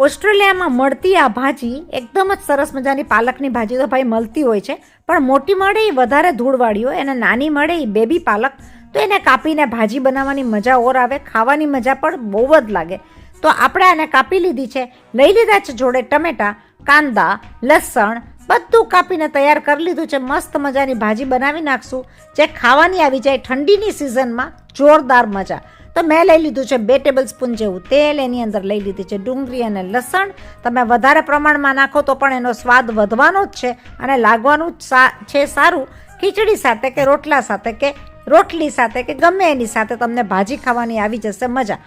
ઓસ્ટ્રેલિયામાં મળતી આ ભાજી એકદમ જ સરસ મજાની પાલકની ભાજી તો ભાઈ મળતી હોય છે, પણ મોટી મળે એ વધારે ધૂળવાળી હોય અને નાની મળે એ બેબી પાલક, તો એને કાપીને ભાજી બનાવવાની મજા ઓર આવે, ખાવાની મજા પણ બહુ જ લાગે. તો આપણે આને કાપી લીધી છે, લઈ લીધા છે જોડે ટમેટાં, કાંદા, લસણ બધું કાપીને તૈયાર કરી લીધું છે. મસ્ત મજાની ભાજી બનાવી નાખશું જે ખાવાની આવી જાય ઠંડીની સિઝનમાં જોરદાર મજા. તો મેં લઈ લીધું છે 2 ટેબલસ્પૂન જેવું તેલ, એની અંદર લઈ લીધી છે ડુંગળી અને લસણ. તમે વધારે પ્રમાણમાં નાખો તો પણ એનો સ્વાદ વધવાનો જ છે અને લાગવાનું જ છે સારું. ખીચડી સાથે કે રોટલા સાથે કે રોટલી સાથે કે ગમે એની સાથે તમને ભાજી ખાવાની આવી જશે મજા.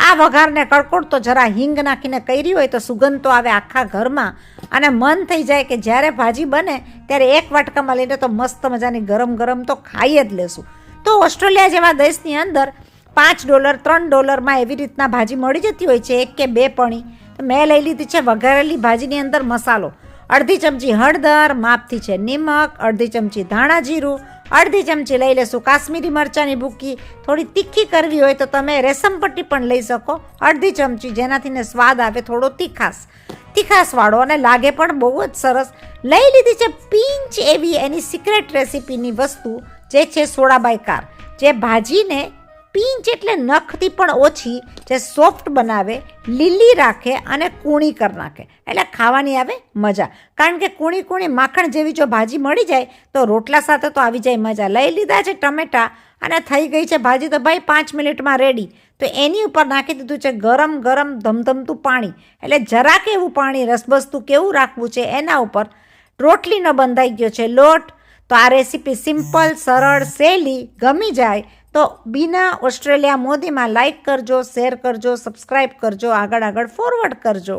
આ વઘારને કડકોડ તો જરા હિંગ નાખીને કરી હોય તો સુગંધ તો આવે આખા ઘરમાં અને મન થઈ જાય કે જ્યારે ભાજી બને ત્યારે એક વાટકામાં લઈને તો મસ્ત મજાની ગરમ ગરમ તો ખાઈ જ લેશું. તો ઓસ્ટ્રેલિયા જેવા દેશની અંદર $5 $3 એવી રીતના ભાજી મળી જતી હોય છે, 1 કે 2 પણી. તો મેં લઈ લીધી છે વઘારેલી ભાજીની અંદર મસાલો, અડધી ચમચી હળદર, માપથી છે નિમક, અડધી ચમચી ધાણા જીરું, અડધી ચમચી લઈ લેશું કાશ્મીરી મરચાંની ભૂકી. થોડી તીખી કરવી હોય તો તમે રેશમ પટ્ટી પણ લઈ શકો, અડધી ચમચી, જેનાથીને સ્વાદ આવે થોડો તીખાસવાળો અને લાગે પણ બહુ જ સરસ. લઈ લીધી છે પિંચ એવી એની સિક્રેટ રેસીપીની વસ્તુ જે છે સોડા બાયકાર, જે ભાજીને પિંચ એટલે નખથી પણ ઓછી, જે સોફ્ટ બનાવે, લીલી રાખે અને કૂણી કરી નાખે, એટલે ખાવાની આવે મજા. કારણ કે કૂણી કૂણી માખણ જેવી જો ભાજી મળી જાય તો રોટલા સાથે તો આવી જાય મજા. લઈ લીધા છે ટમેટાં અને થઈ ગઈ છે ભાજી તો ભાઈ 5 મિનિટમાં રેડી. તો એની ઉપર નાખી દીધું છે ગરમ ગરમ ધમધમતું પાણી, એટલે જરાક એવું પાણી રસબસતું કેવું રાખવું છે એના ઉપર. રોટલીનો બંધાઈ ગયો છે લોટ. તો આ રેસીપી સિમ્પલ, સરળ, સહેલી ગમી જાય તો બીના ઓસ્ટ્રેલિયા મોદીમાં લાઈક કરજો, શેર કરજો, સબસ્ક્રાઈબ કરજો, આગળ ફોરવર્ડ કરજો.